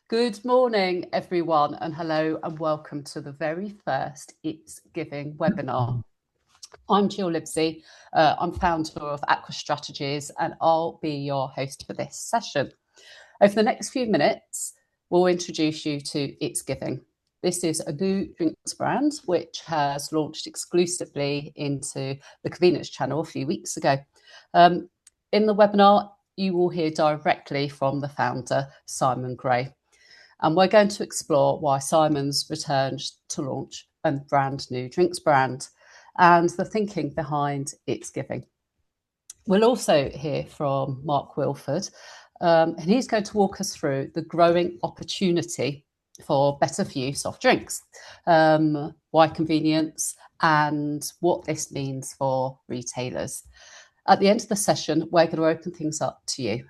Good morning, everyone, and hello and welcome to the very first It's Giving webinar. I'm Jill Livesey. I'm founder of Aqua Strategies and I'll be your host for this session. Over the next few minutes, we'll introduce you to It's Giving. This is a new drinks brand which has launched exclusively into the Convenience Channel a few weeks ago. In the webinar, you will hear directly from the founder, Simon Gray. And we're going to explore why Simon's returned to launch a brand new drinks brand and the thinking behind It's Giving. We'll also hear from Mark Wilford, and he's going to walk us through the growing opportunity for better for you soft drinks, why convenience, and what this means for retailers. At the end of the session, we're going to open things up to you.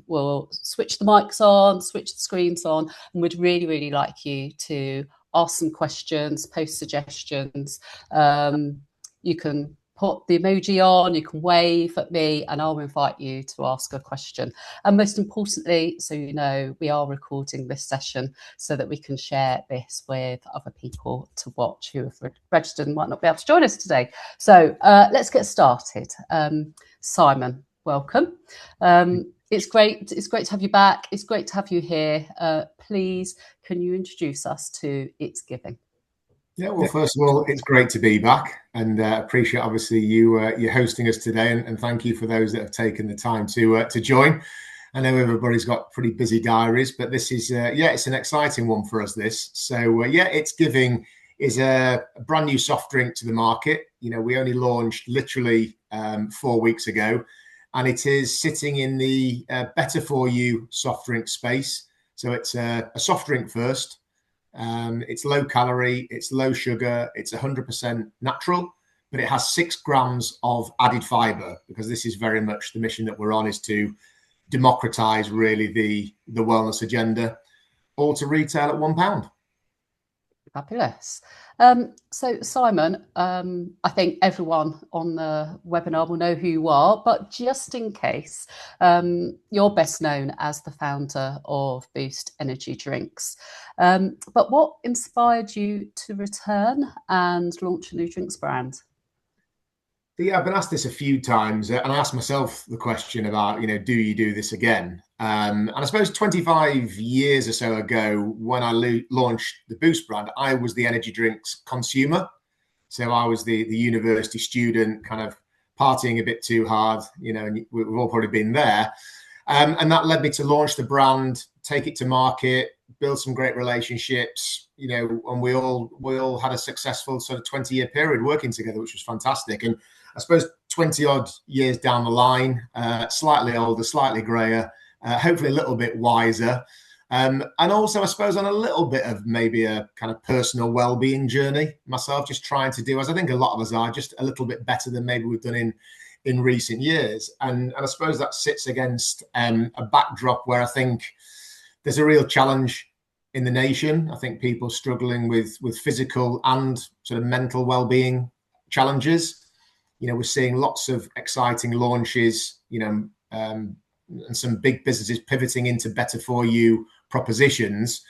We'll switch the mics on, switch the screens on, and we'd really like you to ask some questions, post suggestions. You can put the emoji on, you can wave at me, and I'll invite you to ask a question. And most importantly, so you know, we are recording this session so that we can share this with other people to watch who have registered and might not be able to join us today. So let's get started. Simon, welcome. It's great to have you back. It's great to have you here. Please, can you introduce us to It's Giving? Yeah, well, first of all, it's great to be back, and appreciate obviously you hosting us today, and thank you for those that have taken the time to join. I know everybody's got pretty busy diaries, but this is it's an exciting one for us. It's Giving is a brand new soft drink to the market. You know, we only launched literally 4 weeks ago, and it is sitting in the better for you soft drink space. So it's a soft drink first. It's low calorie, it's low sugar, it's 100% natural, but it has 6 grams of added fiber, because this is very much the mission that we're on, is to democratize really the wellness agenda, all to retail at £1. Fabulous. So Simon, I think everyone on the webinar will know who you are, but just in case, you're best known as the founder of Boost Energy Drinks. But what inspired you to return and launch a new drinks brand? Yeah, I've been asked this a few times, and I asked myself the question about, do you do this again? And I suppose 25 years or so ago, when I launched the Boost brand, I was the energy drinks consumer. So I was the university student, kind of partying a bit too hard, and we've all probably been there. And that led me to launch the brand, take it to market, build some great relationships, and we all had a successful sort of 20-year period working together, which was fantastic. And I suppose 20 odd years down the line, slightly older, slightly grayer, hopefully a little bit wiser. And also, I suppose, on a little bit of maybe a kind of personal well-being journey myself, just trying to do, as I think a lot of us are, just a little bit better than maybe we've done in recent years. And I suppose that sits against a backdrop where I think there's a real challenge in the nation. I think people struggling with physical and sort of mental well-being challenges. We're seeing lots of exciting launches, and some big businesses pivoting into better for you propositions.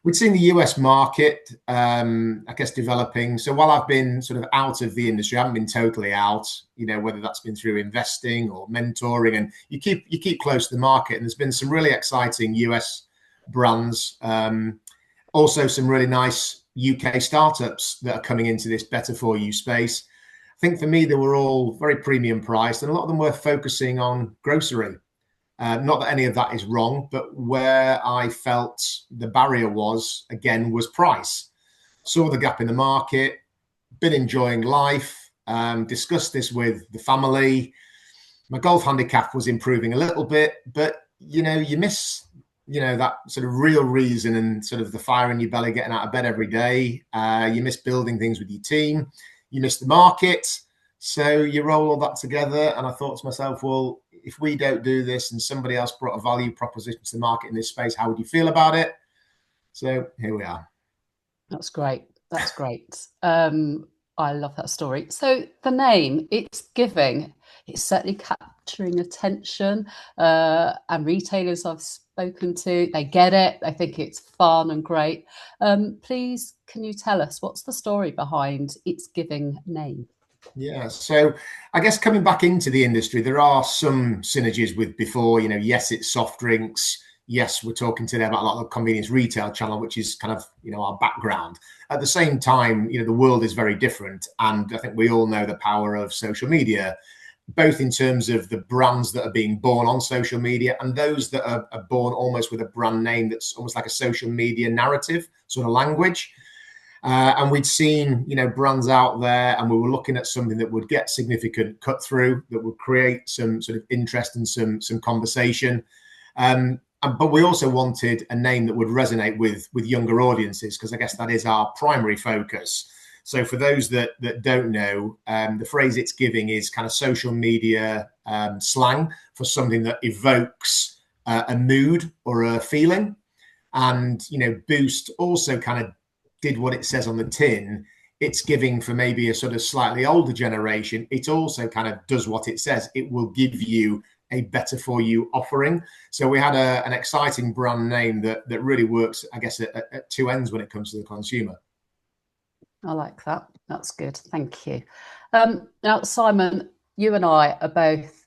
We've seen the US market, I guess, developing. So while I've been sort of out of the industry, I haven't been totally out, whether that's been through investing or mentoring, and you keep close to the market. And there's been some really exciting US brands, also some really nice UK startups that are coming into this better for you space. I think for me, they were all very premium priced, and a lot of them were focusing on grocery. Not that any of that is wrong, but where I felt the barrier was price. Saw the gap in the market, been enjoying life, discussed this with the family. My golf handicap was improving a little bit, but you miss that sort of real reason and sort of the fire in your belly, getting out of bed every day. You miss building things with your team. You miss the market. So you roll all that together. And I thought to myself, well, if we don't do this and somebody else brought a value proposition to the market in this space, how would you feel about it? So here we are. That's great. I love that story. So the name, It's Giving. It's certainly capturing attention, and retailers I've spoken to, they get it. They think it's fun and great. Please, can you tell us what's the story behind It's Giving name? Yeah, so I guess coming back into the industry, there are some synergies with before. Yes, it's soft drinks. Yes, we're talking today about a lot of convenience retail channel, which is kind of our background. At the same time, the world is very different, and I think we all know the power of social media, both in terms of the brands that are being born on social media and those that are born almost with a brand name that's almost like a social media narrative sort of language. And we'd seen, brands out there, and we were looking at something that would get significant cut through, that would create some sort of interest and some conversation. But we also wanted a name that would resonate with younger audiences, because I guess that is our primary focus. So for those that don't know, the phrase It's Giving is kind of social media slang for something that evokes a mood or a feeling. And, Boost also kind of did what it says on the tin. It's giving for maybe a sort of slightly older generation. It also kind of does what it says. It will give you a better for you offering. So we had an exciting brand name that really works, I guess, at two ends when it comes to the consumer. I like that. That's good. Thank you. Now, Simon, you and I are both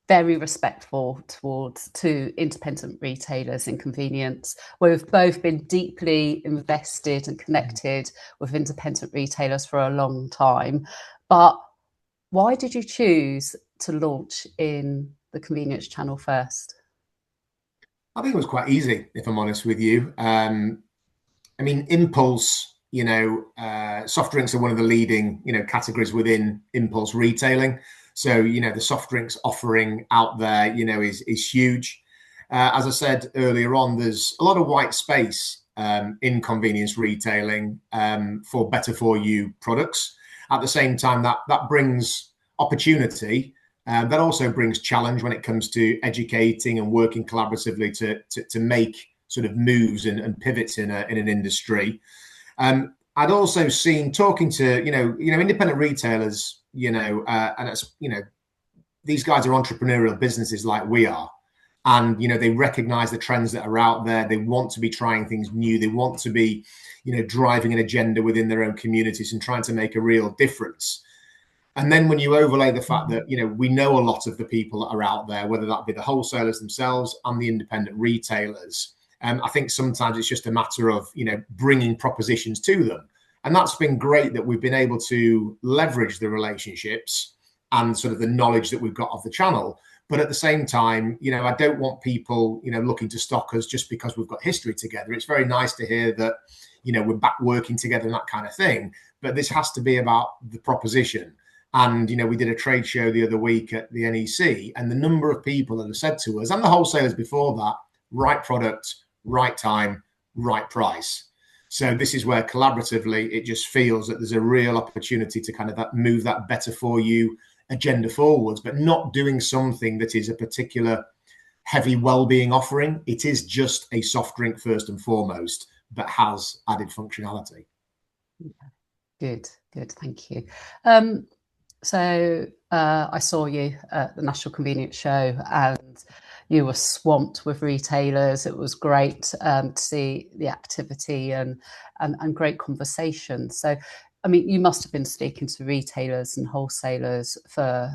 very respectful to independent retailers in convenience. We've both been deeply invested and connected with independent retailers for a long time. But why did you choose to launch in the convenience channel first? I think it was quite easy, if I'm honest with you. Impulse, soft drinks are one of the leading, categories within impulse retailing. So, the soft drinks offering out there, is huge. As I said earlier on, there's a lot of white space in convenience retailing for better for you products. At the same time, that brings opportunity. That also brings challenge when it comes to educating and working collaboratively to make sort of moves and pivots in an industry. I'd also seen, talking to independent retailers, and it's these guys are entrepreneurial businesses like we are, and they recognize the trends that are out there. They want to be trying things new. They want to be driving an agenda within their own communities and trying to make a real difference. And then when you overlay the fact that we know a lot of the people that are out there, whether that be the wholesalers themselves and the independent retailers, I think sometimes it's just a matter of bringing propositions to them. And that's been great, that we've been able to leverage the relationships and sort of the knowledge that we've got of the channel. But at the same time, I don't want people, looking to stock us just because we've got history together. It's very nice to hear that, we're back working together and that kind of thing. But this has to be about the proposition. And, we did a trade show the other week at the NEC, and the number of people that have said to us, and the wholesalers before that, right product, right time, right price. So this is where collaboratively it just feels that there's a real opportunity to kind of move that better for you agenda forwards, but not doing something that is a particular heavy well-being offering. It is just a soft drink first and foremost, but has added functionality. Good. Thank you. So I saw you at the National Convenience Show, and you were swamped with retailers. It was great to see the activity and great conversation. So, you must have been speaking to retailers and wholesalers for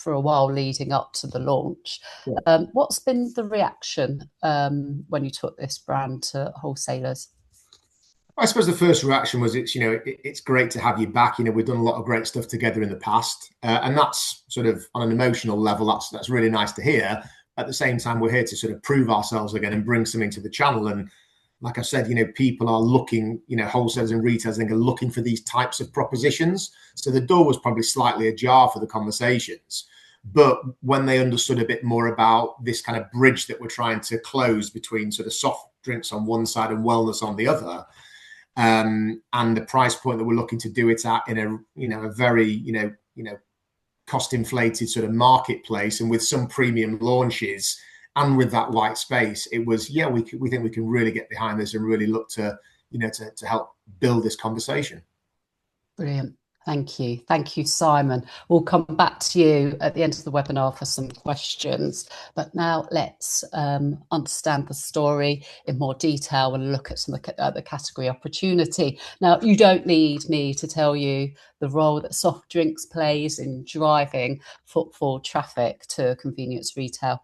a while leading up to the launch. Yeah. What's been the reaction when you took this brand to wholesalers? I suppose the first reaction was it's great to have you back. We've done a lot of great stuff together in the past, and that's sort of on an emotional level. That's really nice to hear. At the same time, we're here to sort of prove ourselves again and bring something to the channel. And like I said, people are looking, wholesalers and retailers, I think, are looking for these types of propositions. So the door was probably slightly ajar for the conversations. But when they understood a bit more about this kind of bridge that we're trying to close between sort of soft drinks on one side and wellness on the other, and the price point that we're looking to do it at in a very cost inflated sort of marketplace, and with some premium launches and with that white space, it was we think we can really get behind this and really look to to help build this conversation. Brilliant. Thank you. Thank you, Simon. We'll come back to you at the end of the webinar for some questions. But now let's understand the story in more detail and look at some of the category opportunity. Now, you don't need me to tell you the role that soft drinks plays in driving footfall traffic to convenience retail.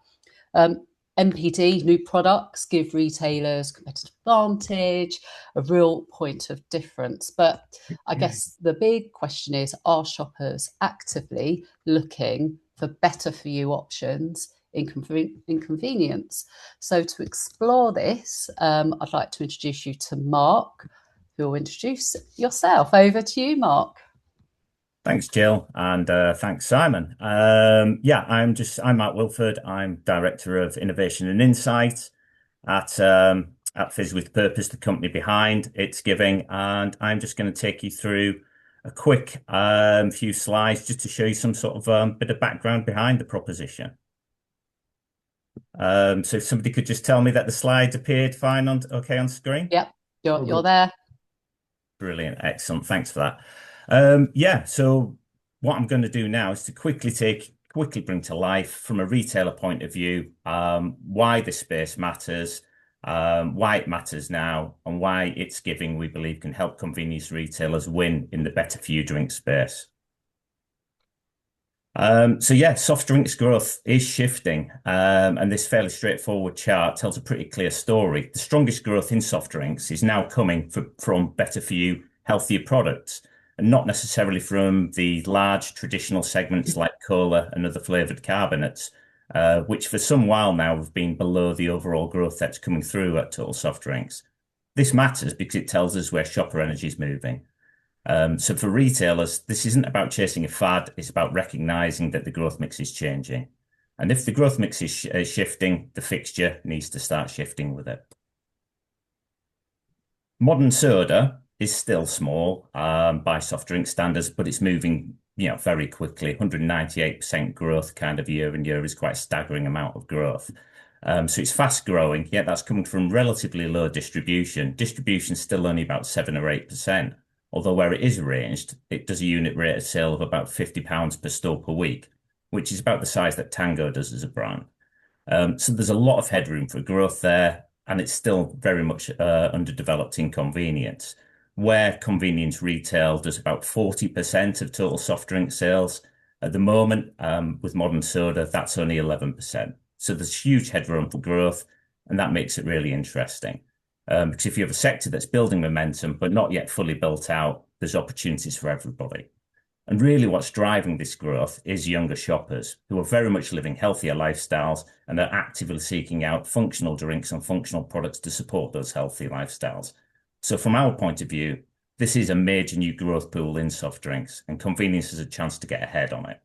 NPD, new products, give retailers competitive advantage, a real point of difference. But I guess the big question is, are shoppers actively looking for better for you options in convenience? So to explore this, I'd like to introduce you to Mark, who will introduce yourself. Over to you, Mark. Thanks, Jill, and thanks, Simon. I'm Mark Wilford. I'm Director of Innovation and Insight at Fizz with Purpose, the company behind It's Giving, and I'm just going to take you through a quick few slides just to show you some sort of bit of background behind the proposition. So if somebody could just tell me that the slides appeared fine on screen. Yep, you're there. Brilliant, excellent. Thanks for that. So what I'm going to do now is to quickly bring to life from a retailer point of view why this space matters, why it matters now, and why It's Giving, we believe, can help convenience retailers win in the better for you drink space. Soft drinks growth is shifting, and this fairly straightforward chart tells a pretty clear story. The strongest growth in soft drinks is now coming from better for you, healthier products, and not necessarily from the large traditional segments like cola and other flavoured carbonates, which for some while now have been below the overall growth that's coming through at total soft drinks. This matters because it tells us where shopper energy is moving. So for retailers, this isn't about chasing a fad, it's about recognising that the growth mix is changing. And if the growth mix is shifting, the fixture needs to start shifting with it. Modern soda is still small by soft drink standards, but it's moving very quickly. 198% growth kind of year on year is quite a staggering amount of growth. So it's fast growing, yet that's coming from relatively low distribution. Distribution's still only about 7 or 8%. Although where it is arranged, it does a unit rate of sale of about £50 per store per week, which is about the size that Tango does as a brand. So there's a lot of headroom for growth there, and it's still very much underdeveloped in convenience, where convenience retail does about 40% of total soft drink sales. At the moment, with modern soda, that's only 11%. So there's huge headroom for growth, and that makes it really interesting. Because if you have a sector that's building momentum but not yet fully built out, there's opportunities for everybody. And really what's driving this growth is younger shoppers who are very much living healthier lifestyles and are actively seeking out functional drinks and functional products to support those healthy lifestyles. So from our point of view, this is a major new growth pool in soft drinks, and convenience has a chance to get ahead on it.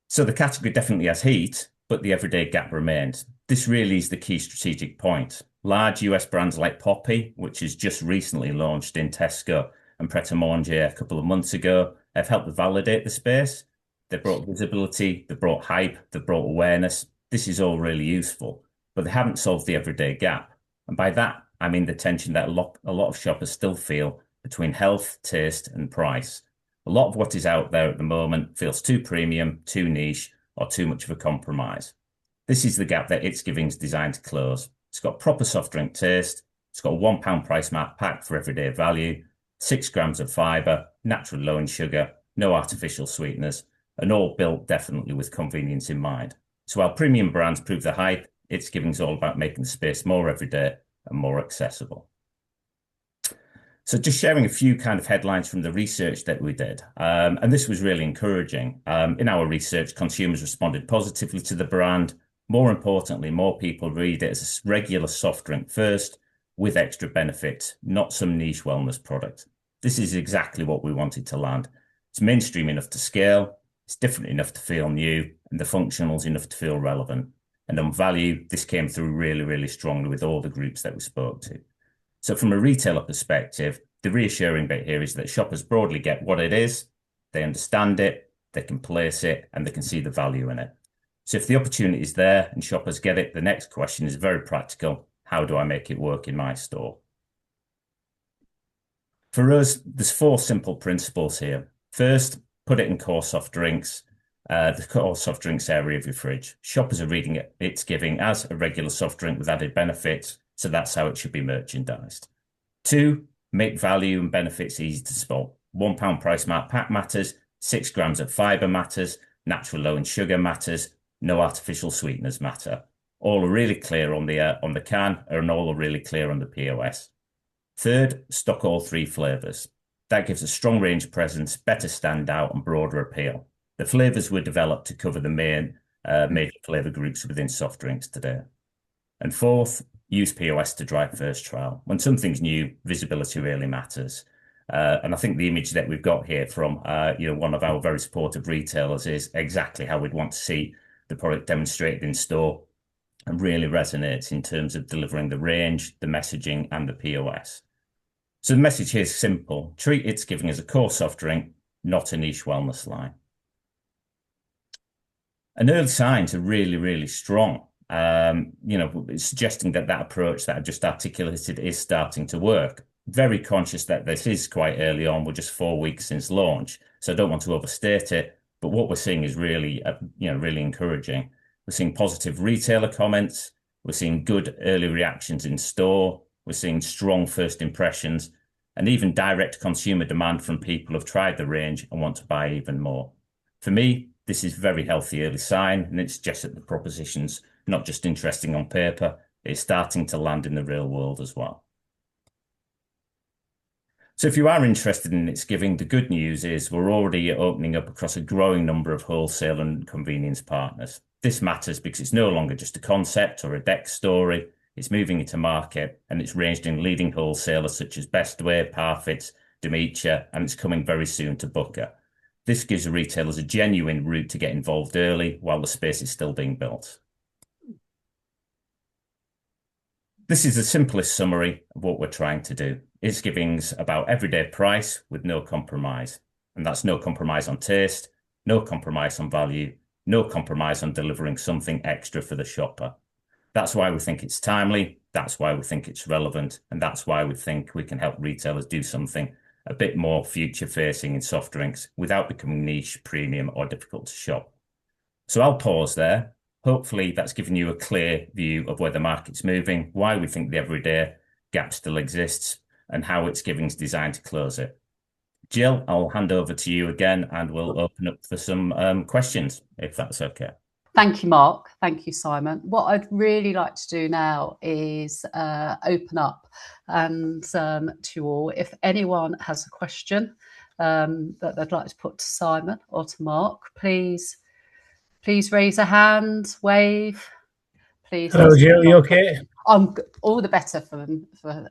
So the category definitely has heat, but the everyday gap remains. This really is the key strategic point. Large US brands like Poppy, which has just recently launched in Tesco and Pret a Manger a couple of months ago, have helped validate the space. They brought visibility, they brought hype, they brought awareness. This is all really useful, but they haven't solved the everyday gap. And by that, I mean the tension that a lot of shoppers still feel between health, taste, and price. A lot of what is out there at the moment feels too premium, too niche, or too much of a compromise. This is the gap that It's Giving is designed to close. It's got proper soft drink taste. It's got a £1 price mark pack for everyday value, 6 grams of fibre, natural low in sugar, no artificial sweeteners, and all built definitely with convenience in mind. So while premium brands prove the hype, It's Giving is all about making the space more everyday and more accessible. So just sharing a few kind of headlines from the research that we did. And this was really encouraging. In our research, consumers responded positively to the brand. More importantly, more people read it as a regular soft drink first with extra benefits, not some niche wellness product. This is exactly what we wanted to land. It's mainstream enough to scale, it's different enough to feel new, and the functional's enough to feel relevant. And on value, this came through really, really strongly with all the groups that we spoke to. So from a retailer perspective, the reassuring bit here is that shoppers broadly get what it is, they understand it, they can place it, and they can see the value in it. So if the opportunity is there and shoppers get it, the next question is very practical. How do I make it work in my store? For us, there's 4 simple principles here. First, put it in core soft drinks, the core soft drinks area of your fridge. Shoppers are reading it, it's giving as a regular soft drink with added benefits, so that's how it should be merchandised. 2, make value and benefits easy to spot. £1 price mark pack matters, 6 grams of fibre matters, natural low in sugar matters, no artificial sweeteners matter. All are really clear on the can, and all are really clear on the POS. Third, stock all 3 flavours. That gives a strong range presence, better standout and broader appeal. The flavours were developed to cover the main major flavour groups within soft drinks today. And fourth, use POS to drive first trial. When something's new, visibility really matters. And I think the image that we've got here from one of our very supportive retailers is exactly how we'd want to see the product demonstrated in store, and really resonates in terms of delivering the range, the messaging, and the POS. So the message here is simple. Treat It's Giving as a core soft drink, not a niche wellness line. And early signs are really, really strong. It's suggesting that approach that I've just articulated is starting to work. Very conscious that this is quite early on. We're just 4 weeks since launch, so I don't want to overstate it. But what we're seeing is really, really encouraging. We're seeing positive retailer comments. We're seeing good early reactions in store. We're seeing strong first impressions, and even direct consumer demand from people who've tried the range and want to buy even more. For me, this is very healthy early sign, and it suggests that the proposition's not just interesting on paper, it's starting to land in the real world as well. So if you are interested in It's Giving, the good news is we're already opening up across a growing number of wholesale and convenience partners. This matters because it's no longer just a concept or a deck story. It's moving into market, and it's ranged in leading wholesalers such as Bestway, Parfits, Demetra, and it's coming very soon to Booker. This gives retailers a genuine route to get involved early while the space is still being built. This is the simplest summary of what we're trying to do. It's Giving's about everyday price with no compromise. And that's no compromise on taste, no compromise on value, no compromise on delivering something extra for the shopper. That's why we think it's timely, that's why we think it's relevant, and that's why we think we can help retailers do something a bit more future-facing in soft drinks without becoming niche, premium, or difficult to shop. So I'll pause there. Hopefully that's given you a clear view of where the market's moving, why we think the everyday gap still exists, and how It's Giving's designed to close it. Jill, I'll hand over to you again, and we'll open up for some questions, if that's okay. Thank you, Mark. Thank you, Simon. What I'd really like to do now is open up and to you all, if anyone has a question that they'd like to put to Simon or to Mark, please raise a hand, wave. Please. Hello, Jill. You okay? I'm all the better for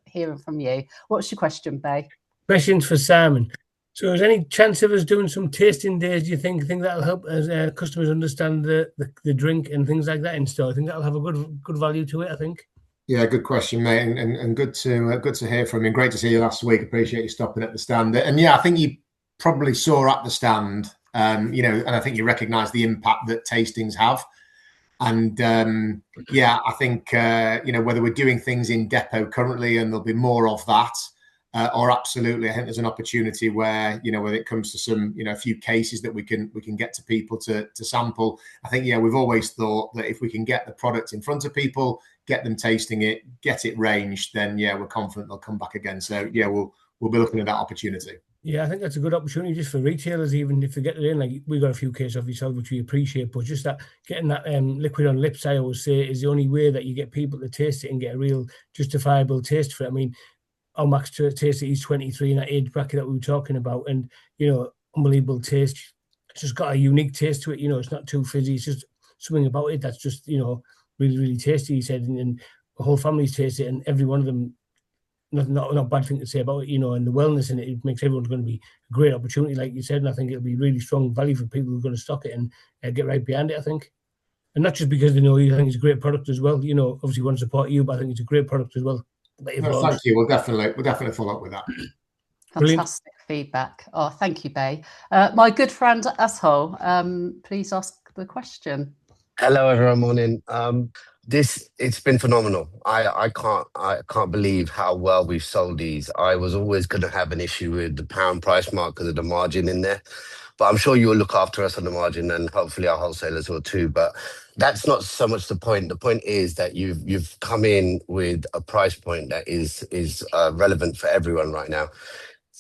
hearing from you. What's your question, Bay? Questions for Simon. So is there any chance of us doing some tasting days, do you think that'll help as customers understand the drink and things like that in store? I think that'll have a good value to it, I think. Yeah, good question, mate, and good to hear from you. Great to see you last week. Appreciate you stopping at the stand. And yeah, I think you probably saw at the stand, and I think you recognise the impact that tastings have. And yeah, I think whether we're doing things in depot currently, and there'll be more of that. Or absolutely, I think there's an opportunity where, when it comes to some, a few cases that we can get to people to sample. I think, we've always thought that if we can get the product in front of people, get them tasting it, get it ranged, then we're confident they'll come back again. So we'll be looking at that opportunity. Yeah, I think that's a good opportunity just for retailers, even if they get it in. Like, we got a few cases of yourself, which we appreciate, but just that getting that liquid on lips, I always say, is the only way that you get people to taste it and get a real justifiable taste for it. I mean, our max taste, he's 23 in that age bracket that we were talking about, and unbelievable taste. It's just got a unique taste to it. It's not too fizzy. It's just something about it that's just really, really tasty. He said, and the whole family's tasted it, and every one of them, not a bad thing to say about it. And the wellness in it, it makes everyone's going to be a great opportunity, like you said. And I think it'll be really strong value for people who are going to stock it and get right behind it, I think. And not just because I think it's a great product as well. Obviously we want to support you, but I think it's a great product as well. Thank you. We'll definitely follow up with that. Fantastic feedback. Oh, thank you, Bay. My good friend Ashol, please ask the question. Hello, everyone. Morning. It's been phenomenal. I can't believe how well we've sold these. I was always going to have an issue with the pound price mark because of the margin in there, but I'm sure you will look after us on the margin, and hopefully our wholesalers will too. But that's not so much the point. The point is that you've come in with a price point that is relevant for everyone right now.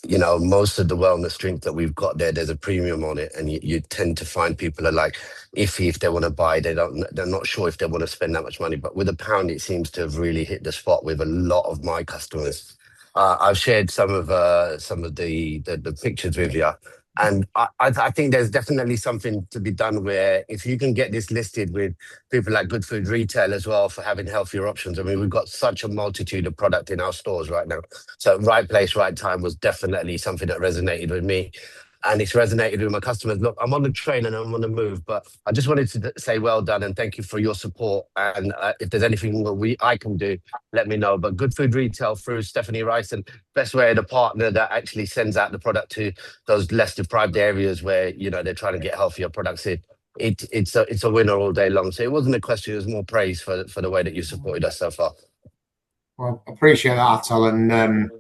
Most of the wellness drinks that we've got there's a premium on it, and you tend to find people are like iffy if they want to buy. They're not sure if they want to spend that much money. But with a pound, it seems to have really hit the spot with a lot of my customers. I've shared some of the pictures with you. And I think there's definitely something to be done where if you can get this listed with people like Good Food Retail as well for having healthier options. I mean, we've got such a multitude of product in our stores right now. So right place, right time was definitely something that resonated with me. And it's resonated with my customers. Look, I'm on the train and I'm on the move, but I just wanted to say well done and thank you for your support. And if there's anything that I can do, let me know. But Good Food Retail through Stephanie Rice, and best way, the partner that actually sends out the product to those less deprived areas where they're trying to get healthier products in. It's a winner all day long. So it wasn't a question; it was more praise for the way that you supported us so far. Well, I appreciate that, Atal. And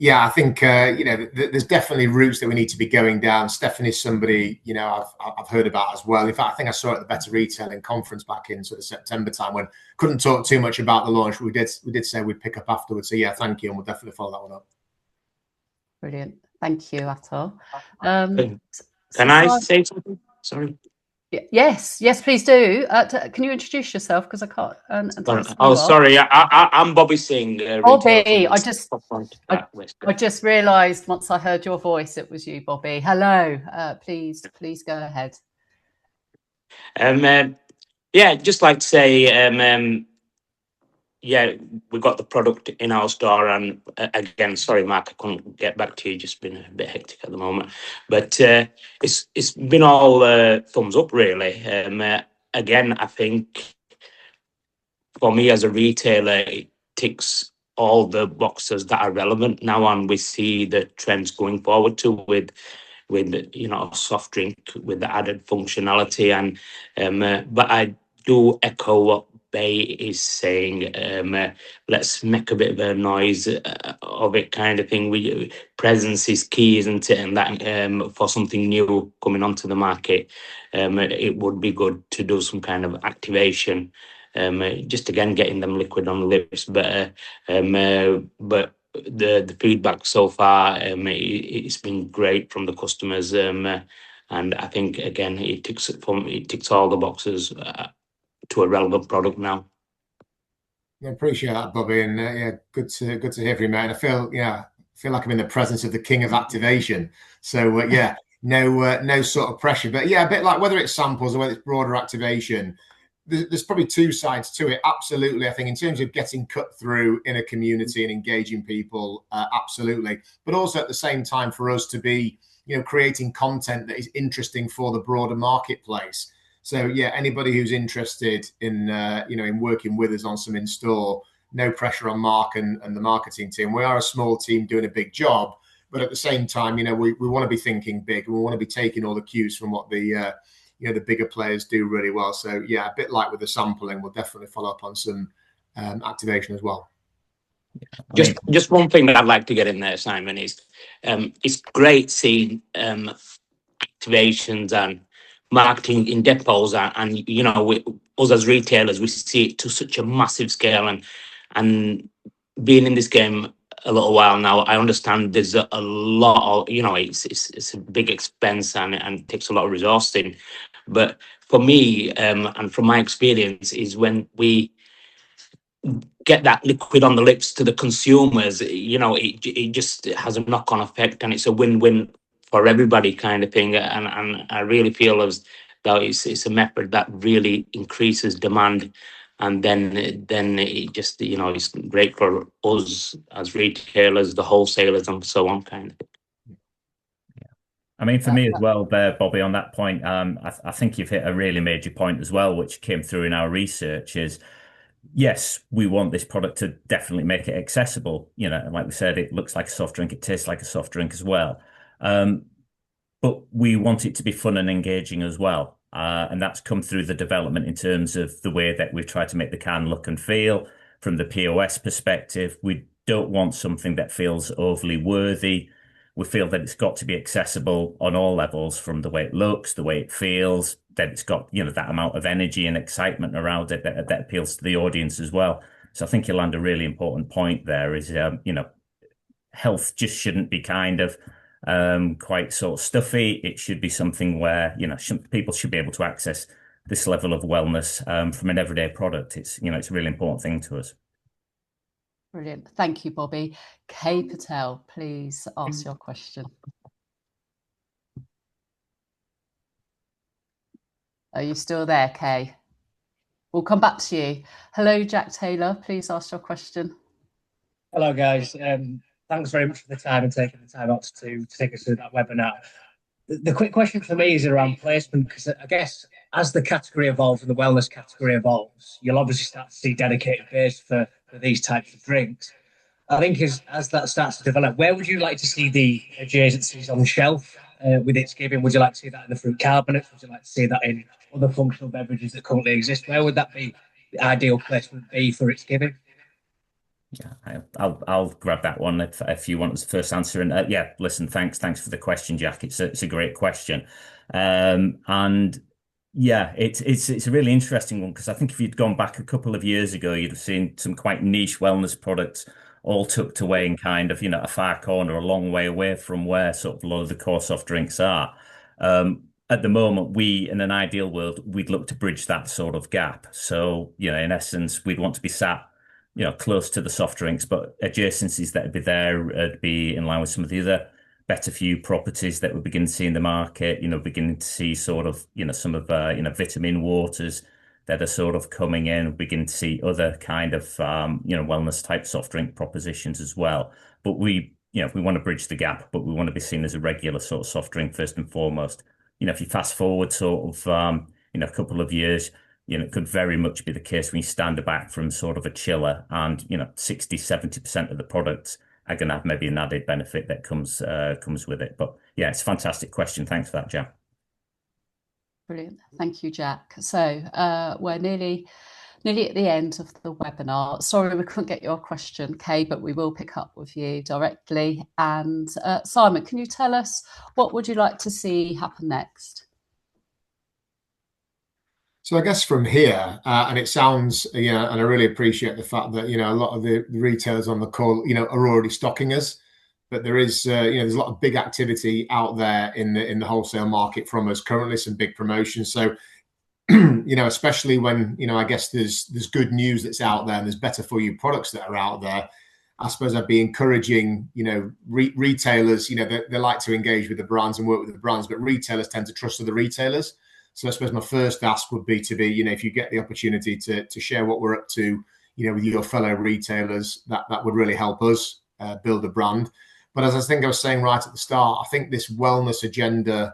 yeah, I think there's definitely routes that we need to be going down. Stephanie's somebody I've heard about as well. In fact, I think I saw it at the Better Retailing conference back in sort of September time when couldn't talk too much about the launch. But we did say we'd pick up afterwards. So yeah, thank you, and we'll definitely follow that one up. Brilliant, thank you, Atal. Can I say something? Sorry. Yes, please do. Can you introduce yourself? Because I can't. Sorry. I'm Bobby Singh. Bobby, I just realised once I heard your voice, it was you, Bobby. Hello. Please go ahead. Just like to say, we've got the product in our store, and again, sorry, Mark, I couldn't get back to you. Just been a bit hectic at the moment, but it's been all thumbs up, really. Again, I think for me as a retailer, it ticks all the boxes that are relevant now, and we see the trends going forward too with a soft drink with the added functionality, and but I do echo what Bay is saying. Let's make a bit of a noise of it, kind of thing. Presence is key, isn't it? And that for something new coming onto the market, it would be good to do some kind of activation. Just again getting them liquid on the lips, but the feedback so far, it's been great from the customers, and I think again it ticks all the boxes to a relevant product now. I appreciate that, Bobby, and good to hear from you, mate. And I feel like I'm in the presence of the king of activation. So no sort of pressure, but a bit like whether it's samples or whether it's broader activation. There's probably two sides to it. Absolutely, I think in terms of getting cut through in a community and engaging people, absolutely. But also at the same time for us to be, creating content that is interesting for the broader marketplace. So anybody who's interested in, in working with us on some in-store, no pressure on Mark and the marketing team. We are a small team doing a big job, but at the same time, we want to be thinking big, and we want to be taking all the cues from what the bigger players do really well. So a bit like with the sampling, we'll definitely follow up on some activation as well. Just one thing that I'd like to get in there, Simon, is it's great seeing activations and marketing in depots, and us as retailers, we see it to such a massive scale, and being in this game a little while now, I understand there's a lot of, it's a big expense and it takes a lot of resourcing. But for me, and from my experience, is when we get that liquid on the lips to the consumers, it just has a knock-on effect, and it's a win-win for everybody, kind of thing. And I really feel as though it's a method that really increases demand, and then it just it's great for us as retailers, the wholesalers, and so on, kind of thing. I mean, for me as well there, Bobby, on that point, I think you've hit a really major point as well, which came through in our research is, yes, we want this product to definitely make it accessible. Like we said, it looks like a soft drink, it tastes like a soft drink as well. But we want it to be fun and engaging as well. And that's come through the development in terms of the way that we've tried to make the can look and feel. From the POS perspective, we don't want something that feels overly worthy. We feel that it's got to be accessible on all levels, from the way it looks, the way it feels, that it's got, you know, that amount of energy and excitement around it that appeals to the audience as well. So I think you land a really important point there is, you know, health just shouldn't be kind of quite sort of stuffy. It should be something where, you know, people should be able to access this level of wellness from an everyday product. It's, you know, it's a really important thing to us. Brilliant. Thank you, Bobby. Kay Patel, please ask your question. Are you still there, Kay? We'll come back to you. Hello, Jack Taylor. Please ask your question. Hello, guys. Thanks very much for the time and taking the time out to take us through that webinar. The quick question for me is around placement, because I guess as the category evolves and the wellness category evolves, you'll obviously start to see dedicated base for these types of drinks. I think as that starts to develop, where would you like to see the adjacencies on the shelf with its giving? Would you like to see that in the fruit carbonates? Would you like to see that in other functional beverages that currently exist? Where would that be the ideal placement be for its giving? Yeah, I'll grab that one if you want as the first answer. And yeah, listen, thanks for the question, Jack. It's a great question, and yeah, it's a really interesting one, because I think if you'd gone back a couple of years ago, you'd have seen some quite niche wellness products all tucked away in kind of, you know, a far corner, a long way away from where sort of a lot of the core soft drinks are. At the moment, in an ideal world, we'd look to bridge that sort of gap. So, you know, in essence, we'd want to be sat, you know, close to the soft drinks, but adjacencies that would be there would be in line with some of the other better for you properties that we're beginning to see in the market. You know, beginning to see sort of, you know, some of you know, vitamin waters that are sort of coming in. We're beginning to see other kind of you know, wellness type soft drink propositions as well. But we want to bridge the gap, but we want to be seen as a regular sort of soft drink first and foremost. You know, if you fast forward sort of you know, a couple of years, you know, it could very much be the case when you stand back from sort of a chiller and, you know, 60-70% of the products are going to have maybe an added benefit that comes with it. But yeah, it's a fantastic question. Thanks for that, Jack. Brilliant. Thank you, Jack. So we're nearly at the end of the webinar. Sorry we couldn't get your question, Kay, but we will pick up with you directly. And Simon, can you tell us what would you like to see happen next? So I guess from here, and it sounds, you know, and I really appreciate the fact that, you know, a lot of the retailers on the call, you know, are already stocking us, but there is, you know, there's a lot of big activity out there in the wholesale market from us currently, some big promotions. So, you know, especially when, you know, I guess there's good news that's out there and there's better for you products that are out there. I suppose I'd be encouraging, you know, retailers, you know, they like to engage with the brands and work with the brands, but retailers tend to trust other retailers. So I suppose my first ask would be, you know, if you get the opportunity to share what we're up to, you know, with your fellow retailers, that would really help us build a brand. But as I was saying right at the start, I think this wellness agenda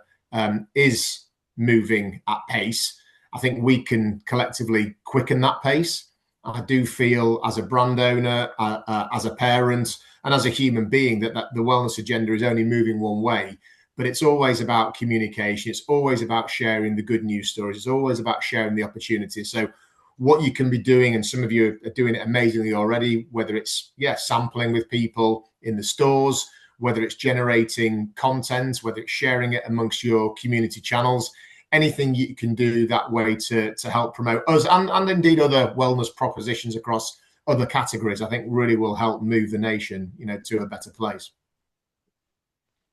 is moving at pace. I think we can collectively quicken that pace. I do feel as a brand owner, as a parent, and as a human being that the wellness agenda is only moving one way. But it's always about communication. It's always about sharing the good news stories. It's always about sharing the opportunities. So what you can be doing, and some of you are doing it amazingly already, whether it's, sampling with people in the stores, whether it's generating content, whether it's sharing it amongst your community channels, anything you can do that way to help promote us and indeed other wellness propositions across other categories, I think really will help move the nation, you know, to a better place.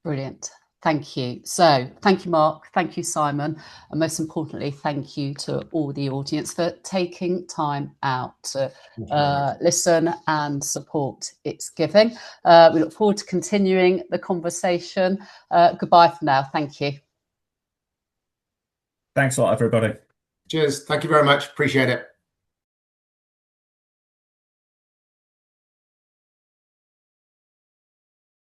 Brilliant. Thank you. So thank you, Mark. Thank you, Simon. And most importantly, thank you to all the audience for taking time out to listen and support It's Giving. We look forward to continuing the conversation. Goodbye for now. Thank you. Thanks a lot, everybody. Cheers. Thank you very much. Appreciate it.